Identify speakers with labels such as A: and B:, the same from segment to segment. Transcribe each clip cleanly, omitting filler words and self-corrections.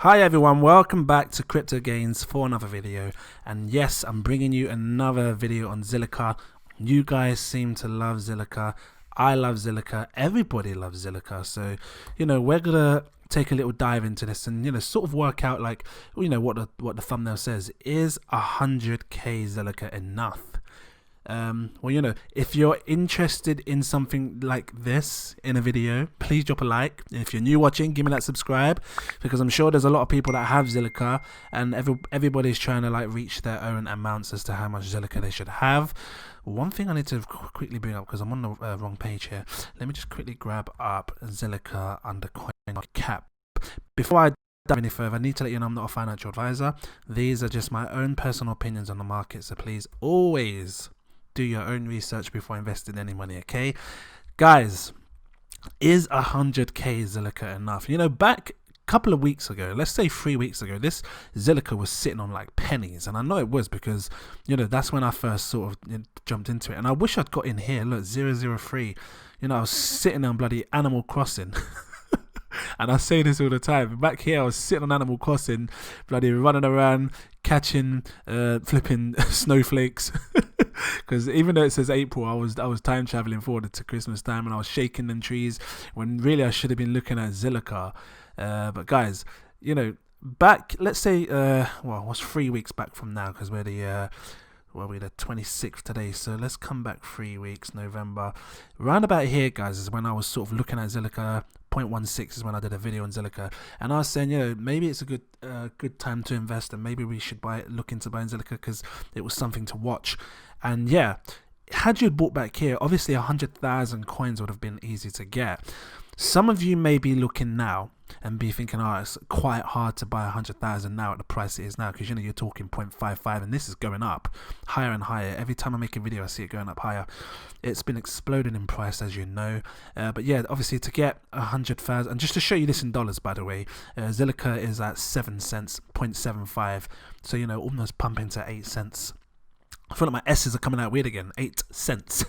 A: Hi everyone, welcome back to cryptogains for another video. And yes, I'm bringing you another video on ZILLIQA. You guys seem to love ZILLIQA. I love ZILLIQA. Everybody loves ZILLIQA. So, we're gonna take a little dive into this and sort of work out, like, what the thumbnail says. Is 100k ZILLIQA enough? If you're interested in something like this in a video, please drop a like. If you're new watching, give me that subscribe, because I'm sure there's a lot of people that have ZILLIQA and everybody's trying to like reach their own amounts as to how much ZILLIQA they should have. One thing I need to quickly bring up, because I'm on the wrong page here. Let me just quickly grab up ZILLIQA under CoinCap. Before I dive any further, I need to let you know I'm not a financial advisor. These are just my own personal opinions on the market, so please always do your own research before investing any money, okay? Guys, is 100k ZILLIQA enough? Back a couple of weeks ago, let's say 3 weeks ago, this ZILLIQA was sitting on like pennies, and I know it was because that's when I first sort of jumped into it. And I wish I'd got in here. Look, 003. I was sitting on bloody Animal Crossing. And I say this all the time. Back here, I was sitting on Animal Crossing, bloody running around, catching, flipping snowflakes. Because even though it says April, I was time traveling forward to Christmas time, and I was shaking them trees when really I should have been looking at ZILLIQA. But guys, back, let's say, what's 3 weeks back from now? Because we're the 26th today, so let's come back 3 weeks, November. Round about here, guys, is when I was sort of looking at ZILLIQA. 0.16 is when I did a video on ZILLIQA, and I was saying, maybe it's a good time to invest, and maybe we should look into buying ZILLIQA because it was something to watch. And yeah, had you bought back here, obviously 100,000 coins would have been easy to get. Some of you may be looking now and be thinking, oh, it's quite hard to buy 100,000 now at the price it is now, because you're talking 0.55, and this is going up higher and higher. Every time I make a video, I see it going up higher. It's been exploding in price, as you know. But yeah, obviously to get 100,000, and just to show you this in dollars, by the way, ZILLIQA is at 7 cents, 0.75, so almost pumping to 8 cents. I feel like my S's are coming out weird again. 8 cents.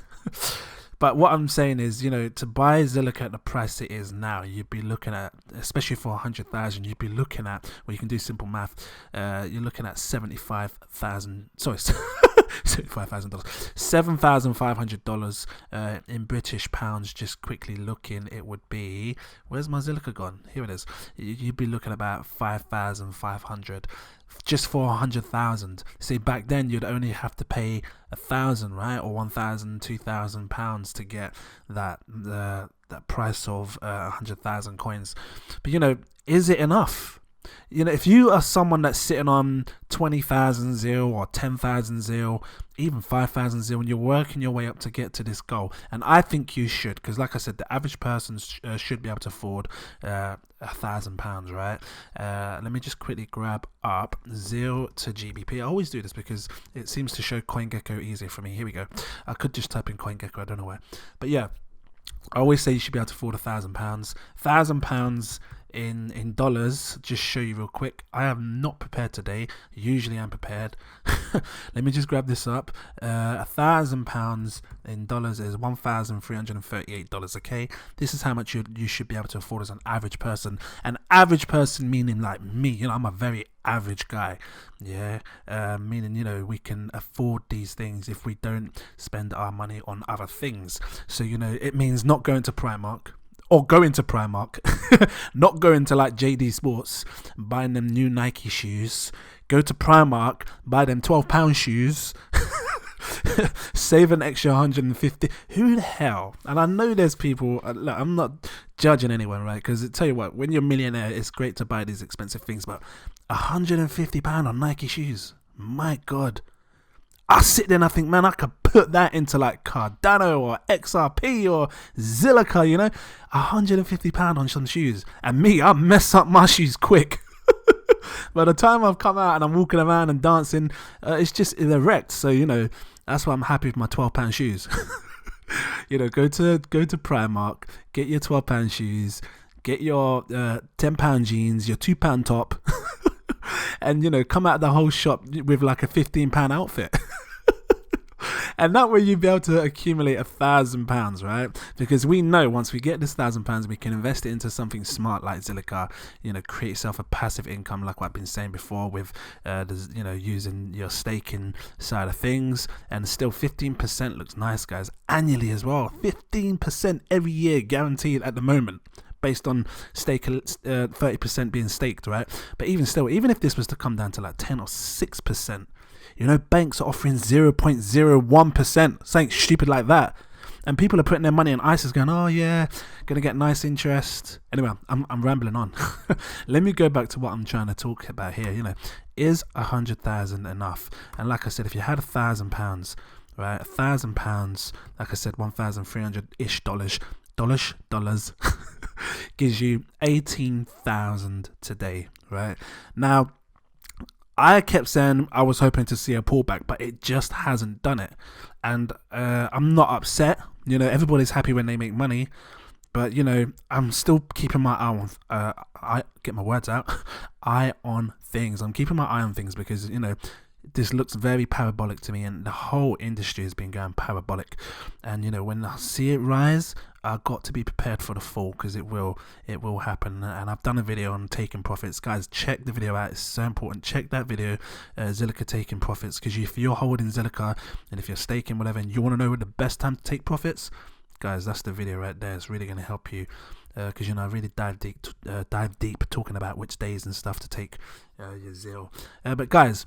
A: But what I'm saying is, to buy ZILLIQA at the price it is now, you'd be looking at, especially for 100,000, you'd be looking at, well, you can do simple math, you're looking at $75,000, sorry, $75,000, $7,500 in British pounds. Just quickly looking, it would be, where's my ZILLIQA gone? Here it is. You'd be looking about 5,500 just for 100,000. See, back then you'd only have to pay 1,000, right, or 1,000, 2,000 pounds to get that price of 100,000 coins. But is it enough? If you are someone that's sitting on 20,000 ZIL or 10,000 ZIL, even 5,000 ZIL, and you're working your way up to get to this goal, and I think you should, because like I said, the average person should be able to afford £1,000, right? Let me just quickly grab up ZIL to GBP. I always do this because it seems to show CoinGecko easier for me. Here we go. I could just type in CoinGecko, I don't know why, but yeah, I always say you should be able to afford £1,000. £1,000 in dollars, just show you real quick. I am not prepared today. Usually I'm prepared. Let me just grab this up. £1,000 in dollars is $1,338. Okay, this is how much you should be able to afford as an average person. An average person meaning like me. I'm a very average guy. Yeah, meaning we can afford these things if we don't spend our money on other things. So it means not going to Primark. Or going to Primark, not going to like JD Sports, buying them new Nike shoes. Go to Primark, buy them £12 shoes, save an extra 150. Who the hell? And I know there's people, look, I'm not judging anyone, right? Because tell you what, when you're a millionaire, it's great to buy these expensive things, but £150 on Nike shoes, my God. I sit there and I think, man, I could put that into like Cardano or XRP or ZILLIQA, £150 on some shoes. And me, I mess up my shoes quick. By the time I've come out and I'm walking around and dancing, they're wrecked. So, that's why I'm happy with my £12 shoes. Go to Primark, get your £12 shoes, get your £10 jeans, your £2 top, and come out of the whole shop with like a £15 outfit. And that way you'd be able to accumulate £1,000, right? Because we know once we get this £1,000, we can invest it into something smart like ZILLIQA. Create yourself a passive income, like what I've been saying before, with using your staking side of things. And still 15% looks nice, guys, annually as well. 15% every year guaranteed at the moment, based on 30% being staked, right? But even still, even if this was to come down to like 10 or 6%, banks are offering 0.01%, something stupid like that. And people are putting their money in ISAs going, oh yeah, gonna get nice interest. Anyway, I'm rambling on. Let me go back to what I'm trying to talk about here. Is 100,000 enough? And like I said, if you had £1,000, right, £1,000, like I said, $1,300-ish dollars gives you 18,000 today, right? Now, I kept saying I was hoping to see a pullback, but it just hasn't done it. And I'm not upset. Everybody's happy when they make money. But, I'm still keeping my eye on, eye on things. I'm keeping my eye on things because, this looks very parabolic to me, and the whole industry has been going parabolic. And when I see it rise, I've got to be prepared for the fall, because it will happen. And I've done a video on taking profits, guys. Check the video out, it's so important. Check that video, ZILLIQA taking profits, because if you're holding ZILLIQA and if you're staking whatever and you want to know the best time to take profits, guys, that's the video right there. It's really going to help you, because I really dive deep talking about which days and stuff to take your ZIL. But guys,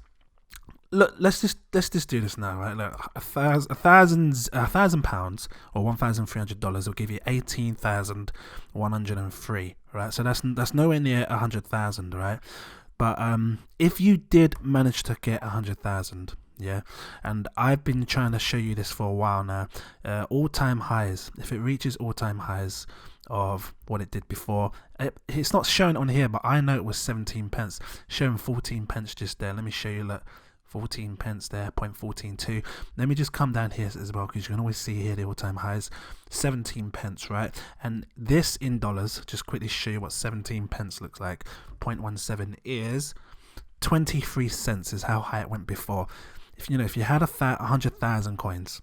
A: look, let's just do this now, right? Look, £1,000 or $1,300 will give you 18,103, right? So that's nowhere near 100,000, right? But if you did manage to get 100,000, yeah, and I've been trying to show you this for a while now, all-time highs. If it reaches all-time highs of what it did before, it's not showing on here, but I know it was 17 pence, showing 14 pence just there. Let me show you. Look, 14 pence there, 0.142. Let me just come down here as well, because you can always see here the all-time highs, 17 pence, right? And this in dollars, just quickly show you what 17 pence looks like. 0.17 is 23 cents is how high it went before. If you had 100,000 coins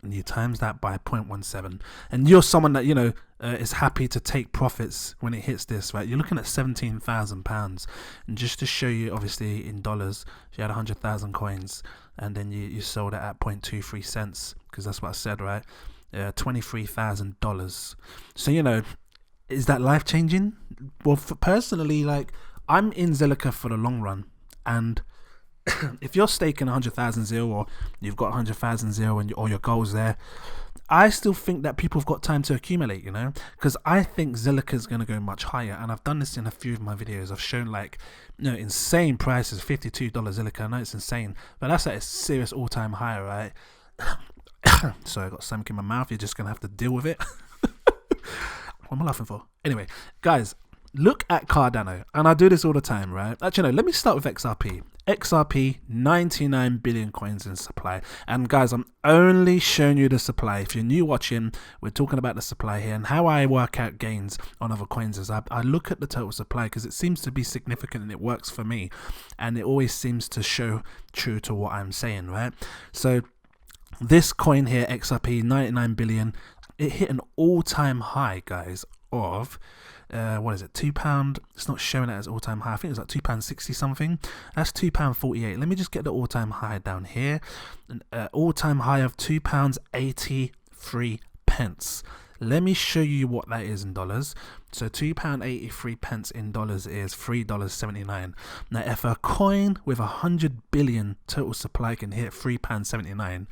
A: and you times that by 0.17, and you're someone that is happy to take profits when it hits this, right, you're looking at £17,000. And just to show you, obviously in dollars, if you had 100,000 coins and then you sold it at 0.23 cents, because that's what I said, right, $23,000. So is that life changing? Well, personally, like, I'm in ZILLIQA for the long run, and if you're staking 100,000 ZIL, or you've got 100,000 ZIL or your goals there, I still think that people have got time to accumulate, because I think ZILLIQA is going to go much higher. And I've done this in a few of my videos. I've shown insane prices, $52 ZILLIQA. I know it's insane, but that's at a serious all-time high, right? Sorry, I got something in my mouth. You're just going to have to deal with it. What am I laughing for? Anyway, guys, look at Cardano, and I do this all the time, right? Actually, no, let me start with XRP. XRP, 99 billion coins in supply. And guys, I'm only showing you the supply. If you're new watching, we're talking about the supply here, and how I work out gains on other coins is I look at the total supply, because it seems to be significant and it works for me, and it always seems to show true to what I'm saying, right? So this coin here, XRP, 99 billion, it hit an all-time high, guys, of what is it, £2? It's not showing it as all-time high. I think it was like £2.60 something. That's £2.48. Let me just get the all-time high down here. All-time high of £2.83. Let me show you what that is in dollars. So £2.83 in dollars is $3.79. Now, if a coin with 100 billion total supply can hit £3.79,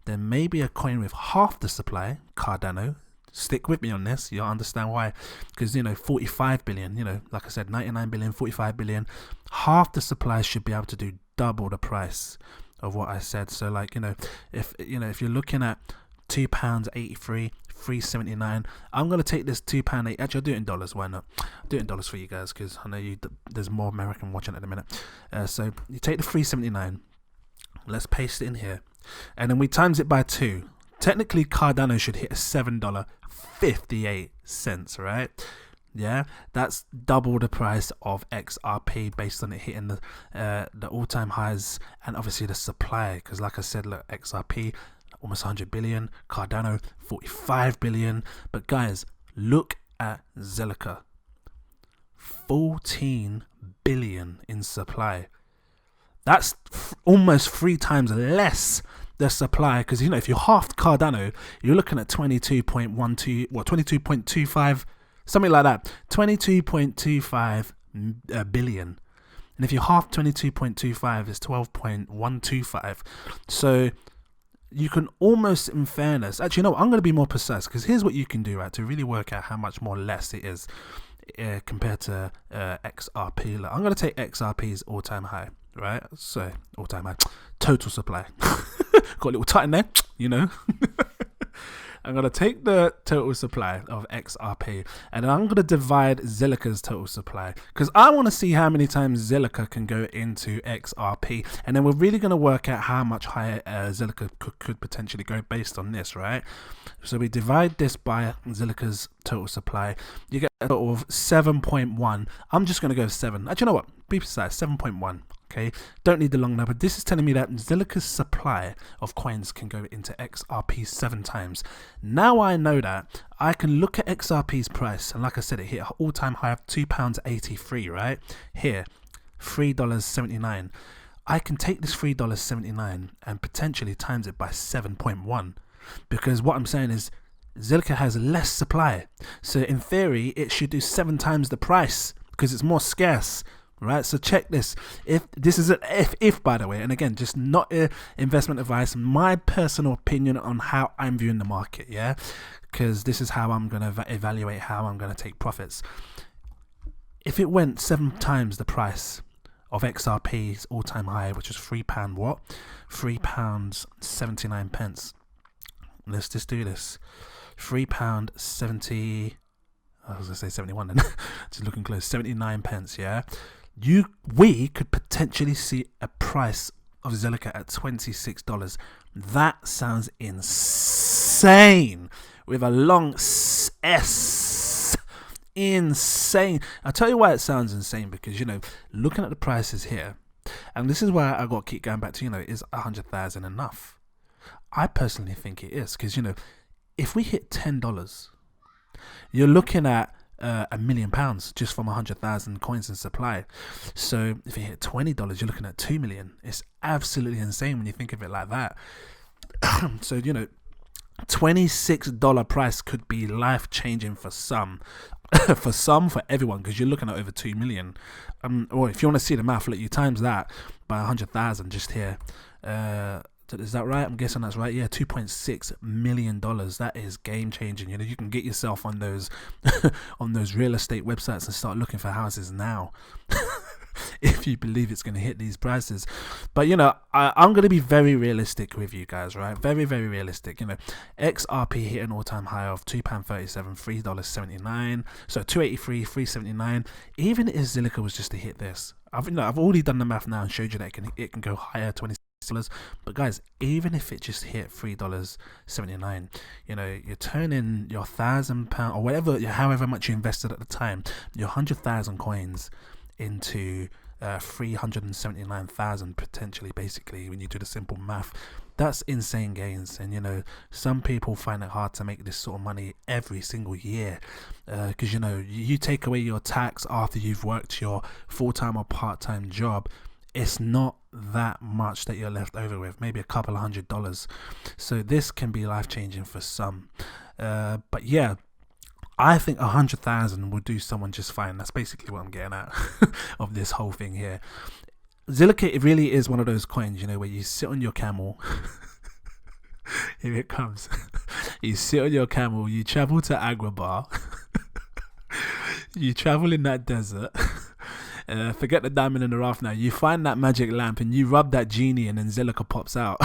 A: then maybe a coin with half the supply, Cardano, stick with me on this, you'll understand why. Because 45 billion, like I said, 99 billion, 45 billion, half the supply should be able to do double the price of what I said. So like, if you're looking at £2.83, $3.79, I'm gonna take this £2.8. Actually, I'll do it in dollars. Why not? I'll do it in dollars for you guys, because I know there's more American watching at the minute. So you take the $3.79, let's paste it in here, and then we times it by 2. Technically, Cardano should hit a $7.58, right? Yeah, that's double the price of XRP based on it hitting the all-time highs, and obviously the supply. Because, like I said, look, XRP almost 100 billion. Cardano, 45 billion. But guys, look at ZILLIQA. 14 billion in supply. That's almost 3 times less the supply, because you know, if you halved Cardano, you're looking at 22.12, what, 22.25, something like that, 22.25 billion. And if you half 22.25, it's 12.125. So you can almost, in fairness, actually, no, I'm going to be more precise, because here's what you can do, right, to really work out how much more less it is compared to XRP. Like, I'm going to take XRP's all-time high, right? So all-time high, total supply. Got a little tight in there, you know. I'm going to take the total supply of XRP and then I'm going to divide ZILLIQA's total supply, because I want to see how many times ZILLIQA can go into XRP, and then we're really going to work out how much higher ZILLIQA could potentially go based on this, right? So we divide this by ZILLIQA's total supply. You get a total of 7.1. I'm just going to go 7. Actually, you know what? Be precise, 7.1. Okay, don't need the long number. This is telling me that ZILLIQA's supply of coins can go into XRP 7 times. Now I know that, I can look at XRP's price, and like I said, it hit an all-time high of £2.83, right? Here, $3.79. I can take this $3.79 and potentially times it by 7.1, because what I'm saying is ZILLIQA has less supply. So in theory, it should do 7 times the price because it's more scarce. Right, so check this. If this is an if by the way, and again, just not investment advice, my personal opinion on how I'm viewing the market, yeah, because this is how I'm going to evaluate how I'm going to take profits. If it went 7 times the price of XRP's all-time high, which is £3 what? £3.79. Let's just do this. £3.70. I was going to say 71 then. Just looking close. 79 pence, yeah. We could potentially see a price of ZILLIQA at $26. That sounds insane, with a long S. Insane. I'll tell you why it sounds insane, because, you know, looking at the prices here, and this is why I got to keep going back to, you know, is 100,000 enough? I personally think it is, because, you know, if we hit $10, you're looking at £1 million just from 100,000 coins in supply. So if you hit $20, you're looking at 2 million. It's absolutely insane when you think of it like that. So, you know, $26 price could be life changing for some. For everyone, because you're looking at over 2 million. Or if you want to see the math, look, you times that by 100,000 just here. Is that right? I'm guessing that's right. Yeah, $2.6 million. That is game changing. You know, you can get yourself on those on those real estate websites and start looking for houses now. If you believe it's going to hit these prices. But, you know, I'm going to be very realistic with you guys, right? Very, very realistic. You know, XRP hit an all-time high of £2.37, $3.79. So $2.83, $3.79. Even if ZILLIQA was just to hit this, I've already done the math now and showed you that it can go higher, $26. But guys, even if it just hit $3.79, you know, you're turning your £1,000 or whatever, however much you invested at the time, your 100,000 coins into 379,000 potentially, basically, when you do the simple math. That's insane gains. And, you know, some people find it hard to make this sort of money every single year, because, you know, you take away your tax after you've worked your full-time or part-time job, it's not that much that you're left over with, maybe a couple of $100. So this can be life-changing for some. But yeah, I think 100,000 will do someone just fine. That's basically what I'm getting at of this whole thing here. ZILLIQA, it really is one of those coins, you know, where you sit on your camel. Here it comes. You sit on your camel, you travel to Agrabah. You travel in that desert. Forget the diamond in the rough now. You find that magic lamp and you rub that genie and then ZILLIQA pops out.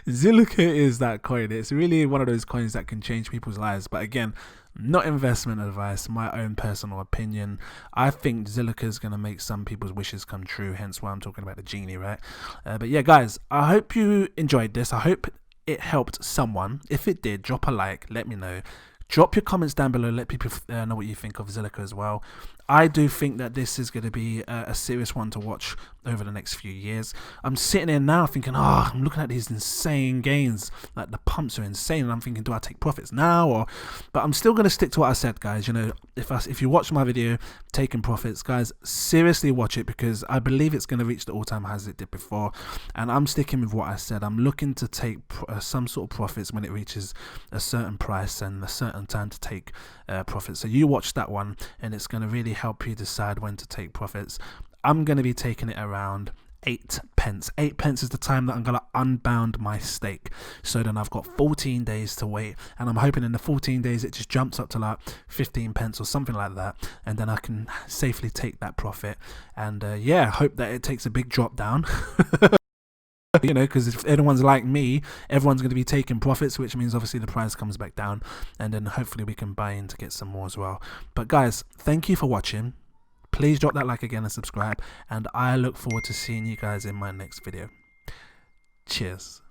A: ZILLIQA is that coin. It's really one of those coins that can change people's lives. But again, not investment advice, my own personal opinion. I think ZILLIQA is going to make some people's wishes come true, hence why I'm talking about the genie, right? But yeah, guys, I hope you enjoyed this. I hope it helped someone. If it did, drop a like, let me know. Drop your comments down below, let people know what you think of ZILLIQA as well. I do think that this is going to be a serious one to watch over the next few years. I'm sitting here now thinking, oh, I'm looking at these insane gains, like the pumps are insane, and I'm thinking, do I take profits now? But I'm still going to stick to what I said, guys. You know, if you watch my video taking profits, guys, seriously watch it, because I believe it's going to reach the all-time highs it did before, and I'm sticking with what I said. I'm looking to take some sort of profits when it reaches a certain price and a certain time to take profits. So you watch that one, and it's going to really help you decide when to take profits. I'm going to be taking it around 8 pence. 8 pence is the time that I'm going to unbound my stake. So then I've got 14 days to wait, and I'm hoping in the 14 days it just jumps up to like 15 pence or something like that, and then I can safely take that profit. And yeah, hope that it takes a big drop down. You know, because if anyone's like me, everyone's going to be taking profits, which means obviously the price comes back down, and then hopefully we can buy in to get some more as well. But guys, thank you for watching. Please drop that like again and subscribe, and I look forward to seeing you guys in my next video. Cheers.